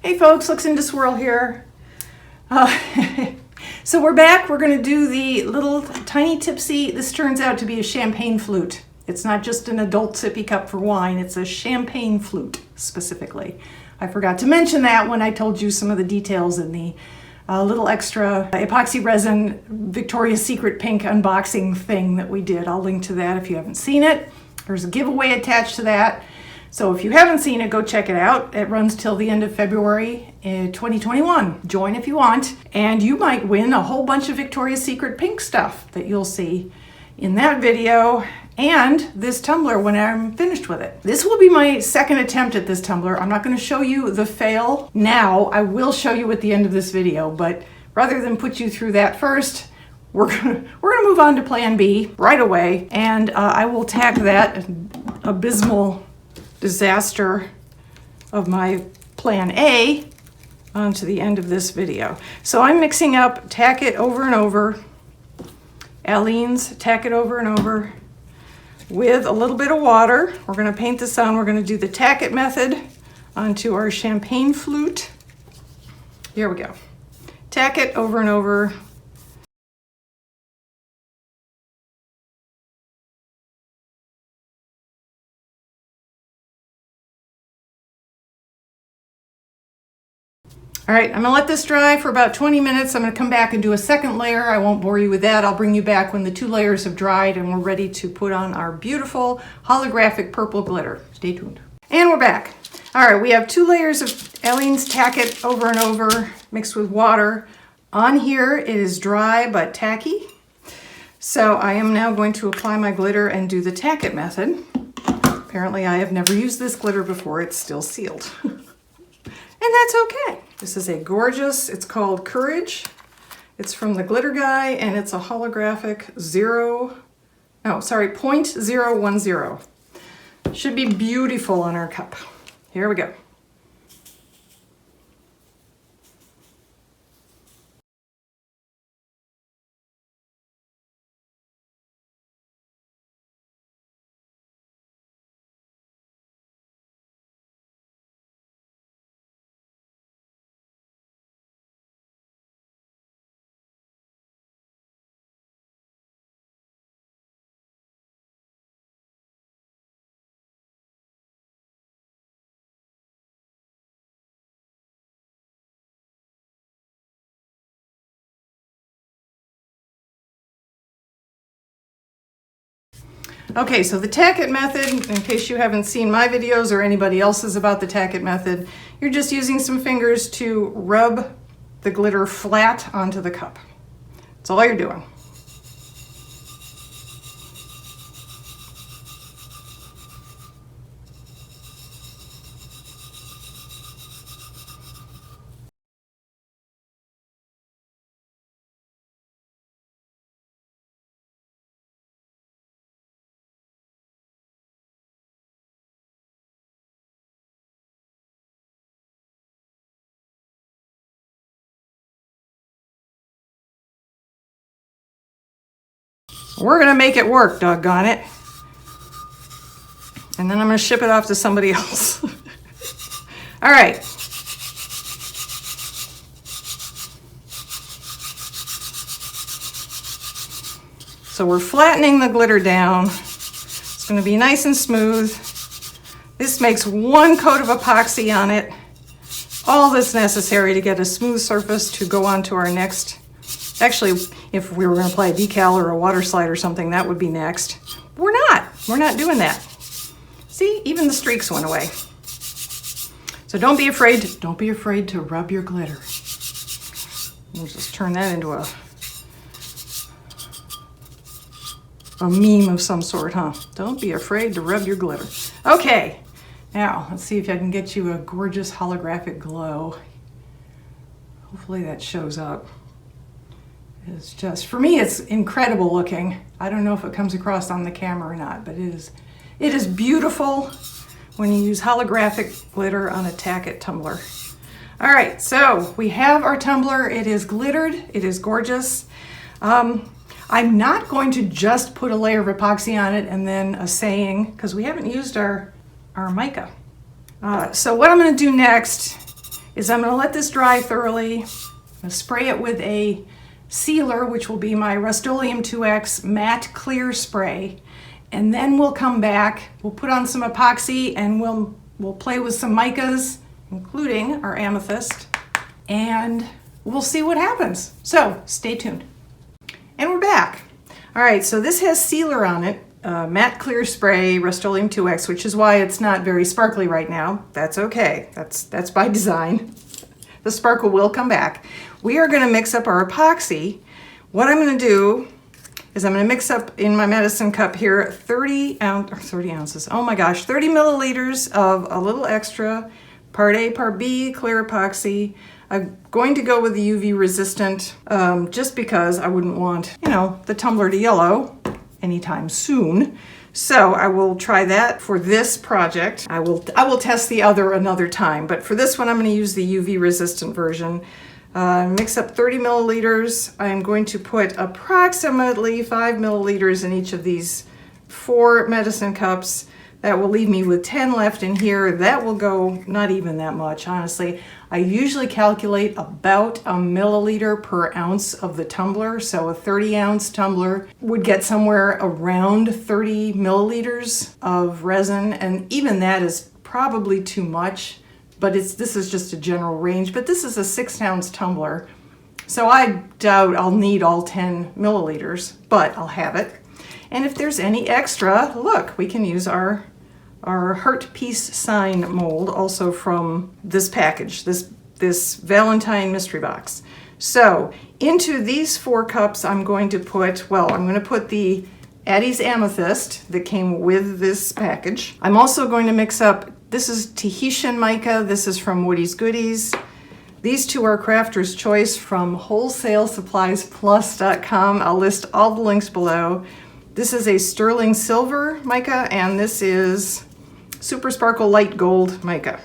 Hey folks, Luxinda Swirl here. So we're back. We're going to do the little tiny Tipsy. This turns out to be a champagne flute. It's not just an adult sippy cup for wine. It's a champagne flute specifically. I forgot to mention that when I told you some of the details in the little extra epoxy resin Victoria's Secret pink unboxing thing that we did. I'll link to that if you haven't seen it. There's a giveaway attached to that. So if you haven't seen it, go check it out. It runs till the end of February 2021. Join if you want. And you might win a whole bunch of Victoria's Secret pink stuff that you'll see in that video and this tumbler when I'm finished with it. This will be my second attempt at this tumbler. I'm not going to show you the fail now. I will show you at the end of this video, but rather than put you through that first, we're gonna move on to plan B right away, and I will tack that abysmal disaster of my plan A onto the end of this video. So I'm mixing up tack it over and over, Aleene's tack it over and over with a little bit of water. We're going to paint this on. We're going to do the tack it method onto our champagne flute. Here we go. Tack it over and over. All right, I'm gonna let this dry for about 20 minutes. I'm gonna come back and do a second layer. I won't bore you with that. I'll bring you back when the 2 layers have dried and we're ready to put on our beautiful holographic purple glitter. Stay tuned. And we're back. All right, we have 2 layers of Aleene's tack it over and over mixed with water. On here, it is dry but tacky. So I am now going to apply my glitter and do the tack it method. Apparently I have never used this glitter before. It's still sealed. And that's okay. This is a gorgeous, it's called Courage. It's from the Glitter Guy and it's a holographic 0.010. Should be beautiful on our cup. Here we go. Okay, so the tack it method, in case you haven't seen my videos or anybody else's about the tack it method, you're just using some fingers to rub the glitter flat onto the cup. That's all you're doing. We're gonna make it work, doggone it. And then I'm gonna ship it off to somebody else. All right. So we're flattening the glitter down. It's gonna be nice and smooth. This makes 1 coat of epoxy on it. All that's necessary to get a smooth surface to go on to our next. Actually, if we were going to apply a decal or a water slide or something, that would be next. We're not doing that. See, even the streaks went away. So don't be afraid to rub your glitter. We'll just turn that into a meme of some sort, huh? Don't be afraid to rub your glitter. Okay, now let's see if I can get you a gorgeous holographic glow. Hopefully that shows up. It's just, for me, it's incredible looking. I don't know if it comes across on the camera or not, but it is beautiful when you use holographic glitter on a tack it tumbler. All right, so we have our tumbler. It is glittered. It is gorgeous. I'm not going to just put a layer of epoxy on it and then a saying, because we haven't used our mica. So what I'm going to do next is I'm going to let this dry thoroughly. I'm going to spray it with a sealer, which will be my Rust-Oleum 2X matte clear spray. And then we'll come back, we'll put on some epoxy, and we'll play with some micas, including our amethyst, and we'll see what happens. So stay tuned. And we're back. All right, so this has sealer on it, matte clear spray, Rust-Oleum 2X, which is why it's not very sparkly right now. That's okay, that's by design. The sparkle will come back. We are gonna mix up our epoxy. What I'm gonna do is I'm gonna mix up in my medicine cup here 30 ounces, oh my gosh, 30 milliliters of a little extra Part A, Part B clear epoxy. I'm going to go with the UV resistant just because I wouldn't want, the tumbler to yellow anytime soon. So I will try that for this project. I will test the other another time, but for this one I'm going to use the UV resistant version. Mix up 30 milliliters. I'm going to put approximately 5 milliliters in each of these 4 medicine cups. That will leave me with 10 left in here. That will go not even that much, honestly. I usually calculate about a milliliter per ounce of the tumbler. So a 30-ounce tumbler would get somewhere around 30 milliliters of resin. And even that is probably too much, but this is just a general range. But this is a 6-ounce tumbler. So I doubt I'll need all 10 milliliters, but I'll have it. And if there's any extra, look, we can use our heart peace sign mold, also from this package, this Valentine mystery box. So into these 4 cups, I'm going to put the Addie's Amethyst that came with this package. I'm also going to mix up, this is Tahitian mica, this is from Woody's Goodies. These 2 are Crafter's Choice from WholesaleSuppliesPlus.com. I'll list all the links below. This is a sterling silver mica, and this is Super Sparkle Light Gold mica.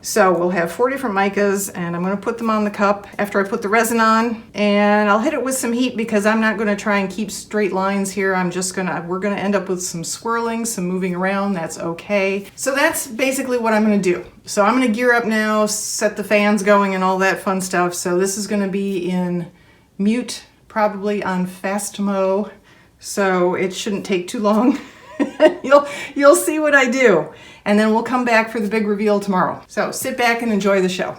So we'll have 4 different micas, and I'm going to put them on the cup after I put the resin on, and I'll hit it with some heat because I'm not going to try and keep straight lines here. We're going to end up with some swirling, some moving around. That's okay. So that's basically what I'm going to do. So I'm going to gear up now, set the fans going and all that fun stuff. So this is going to be in mute, probably on fast mo. So it shouldn't take too long. You'll see what I do. And then we'll come back for the big reveal tomorrow. So sit back and enjoy the show.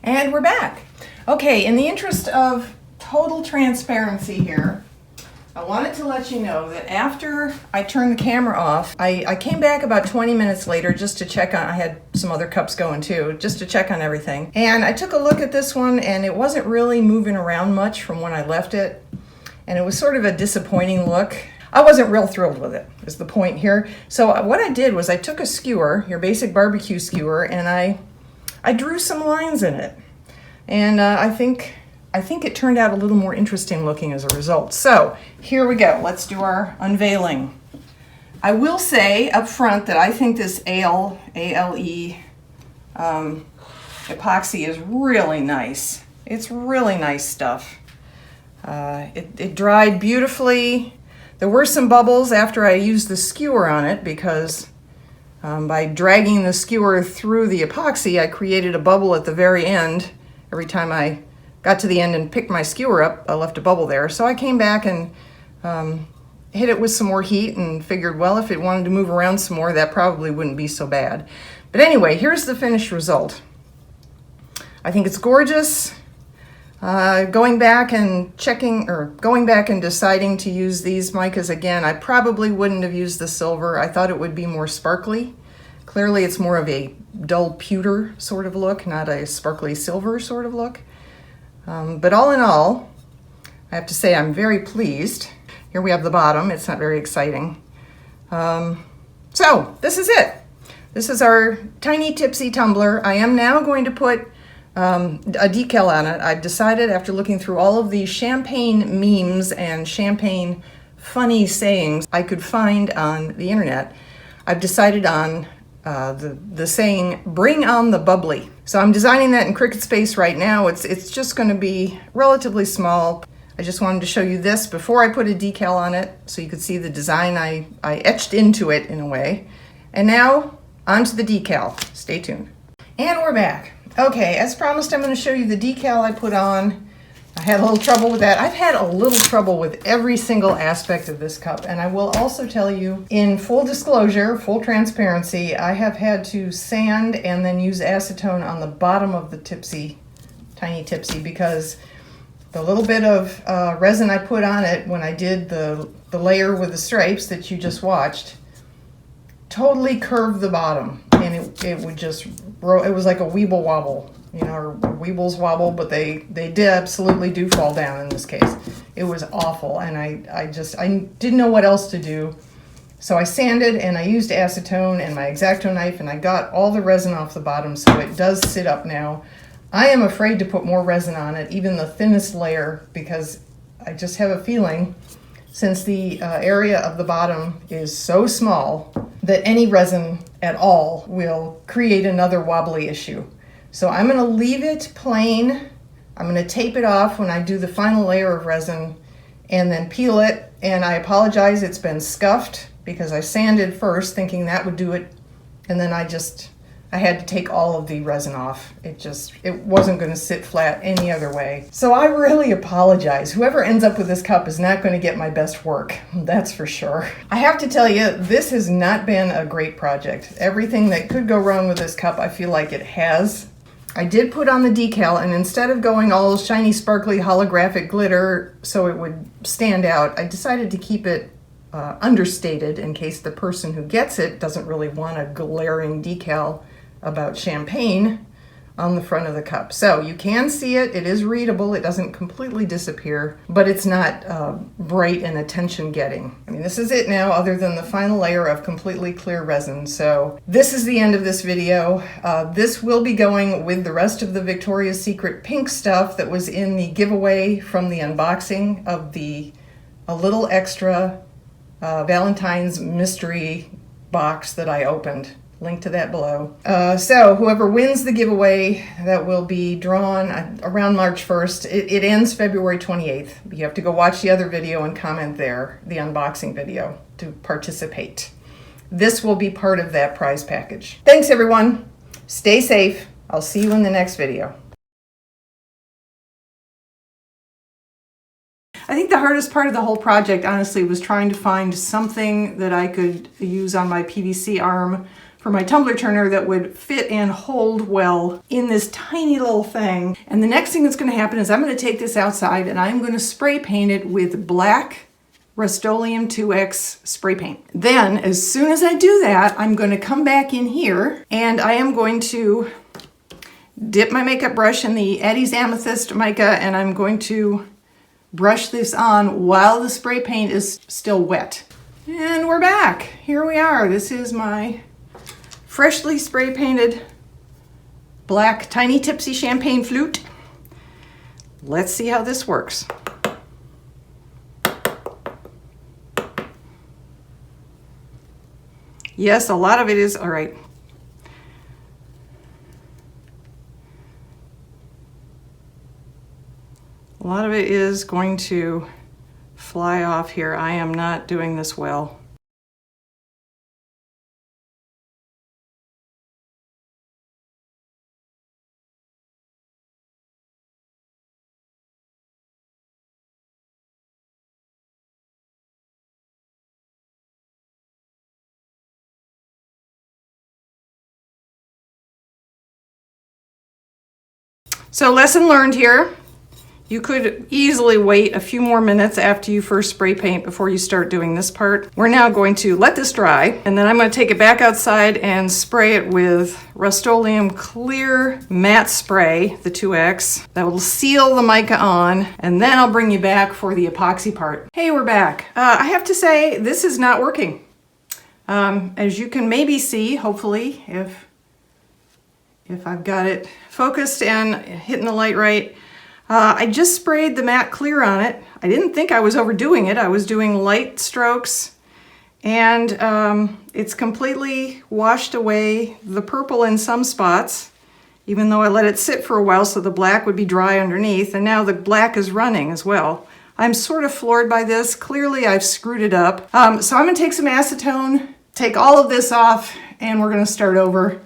And we're back. Okay, in the interest of total transparency here, I wanted to let you know that after I turned the camera off, I came back about 20 minutes later just to check on, I had some other cups going too, just to check on everything. And I took a look at this one and it wasn't really moving around much from when I left it. And it was sort of a disappointing look. I wasn't real thrilled with it, is the point here. So what I did was I took a skewer, your basic barbecue skewer, and I drew some lines in it. And I think it turned out a little more interesting looking as a result. So here we go. Let's do our unveiling. I will say up front that I think this ALE epoxy is really nice. It's really nice stuff. It dried beautifully. There were some bubbles after I used the skewer on it because by dragging the skewer through the epoxy, I created a bubble at the very end. Every time I got to the end and picked my skewer up, I left a bubble there. So I came back and hit it with some more heat and figured, well, if it wanted to move around some more, that probably wouldn't be so bad. But anyway, here's the finished result. I think it's gorgeous. Going back and deciding to use these micas again, I probably wouldn't have used the silver. I thought it would be more sparkly. Clearly it's more of a dull pewter sort of look, not a sparkly silver sort of look. But all in all, I have to say I'm very pleased. Here we have the bottom. It's not very exciting. So this is it. This is our tiny Tipsy tumbler. I am now going to put a decal on it. I've decided after looking through all of these champagne memes and champagne funny sayings I could find on the internet, I've decided on the saying, bring on the bubbly. So I'm designing that in Cricut Space right now. It's just going to be relatively small. I just wanted to show you this before I put a decal on it so you could see the design I etched into it in a way. And now onto the decal. Stay tuned. And we're back. Okay, as promised, I'm going to show you the decal I put on. I had a little trouble with that. I've had a little trouble with every single aspect of this cup, and I will also tell you, in full disclosure, full transparency, I have had to sand and then use acetone on the bottom of the Tipsy, tiny Tipsy, because the little bit of resin I put on it when I did the layer with the stripes that you just watched totally curved the bottom, and it would just, it was like a weeble wobble. You know, or weebles wobble, but they absolutely do fall down in this case. It was awful, and I didn't know what else to do. So I sanded and I used acetone and my X-Acto knife, and I got all the resin off the bottom, so it does sit up now. I am afraid to put more resin on it, even the thinnest layer, because I just have a feeling, since the area of the bottom is so small, that any resin at all will create another wobbly issue. So I'm going to leave it plain. I'm going to tape it off when I do the final layer of resin and then peel it. And I apologize, it's been scuffed because I sanded first thinking that would do it. And then I had to take all of the resin off. It wasn't going to sit flat any other way. So I really apologize. Whoever ends up with this cup is not going to get my best work, that's for sure. I have to tell you, this has not been a great project. Everything that could go wrong with this cup, I feel like it has. I did put on the decal, and instead of going all shiny, sparkly, holographic glitter so it would stand out, I decided to keep it understated in case the person who gets it doesn't really want a glaring decal about champagne on the front of the cup. So you can see it, it is readable, it doesn't completely disappear, but it's not bright and attention-getting. I mean, this is it now, other than the final layer of completely clear resin. So this is the end of this video. This will be going with the rest of the Victoria's Secret pink stuff that was in the giveaway from the unboxing of a little extra Valentine's mystery box that I opened. Link to that below. So whoever wins the giveaway, that will be drawn around March 1st. It ends February 28th. You have to go watch the other video and comment there, the unboxing video, to participate. This will be part of that prize package. Thanks everyone. Stay safe. I'll see you in the next video. I think the hardest part of the whole project, honestly, was trying to find something that I could use on my PVC arm for my tumbler turner that would fit and hold well in this tiny little thing. And the next thing that's going to happen is I'm going to take this outside and I'm going to spray paint it with black Rust-Oleum 2X spray paint. Then, as soon as I do that, I'm going to come back in here and I am going to dip my makeup brush in the Eddie's Amethyst mica and I'm going to brush this on while the spray paint is still wet. And we're back. Here we are. This is my freshly spray painted black tiny Tipsy champagne flute. Let's see how this works. Yes, a lot of it is, all right. A lot of it is going to fly off here. I am not doing this well. So lesson learned here. You could easily wait a few more minutes after you first spray paint before you start doing this part. We're now going to let this dry, and then I'm going to take it back outside and spray it with Rust-Oleum Clear Matte Spray, the 2X. That will seal the mica on, and then I'll bring you back for the epoxy part. Hey, we're back. I have to say, this is not working. As you can maybe see, hopefully, if I've got it focused and hitting the light right, I just sprayed the matte clear on it. I didn't think I was overdoing it. I was doing light strokes and it's completely washed away the purple in some spots, even though I let it sit for a while so the black would be dry underneath, and now the black is running as well. I'm sort of floored by this. Clearly I've screwed it up. So I'm gonna take some acetone, take all of this off, and we're gonna start over.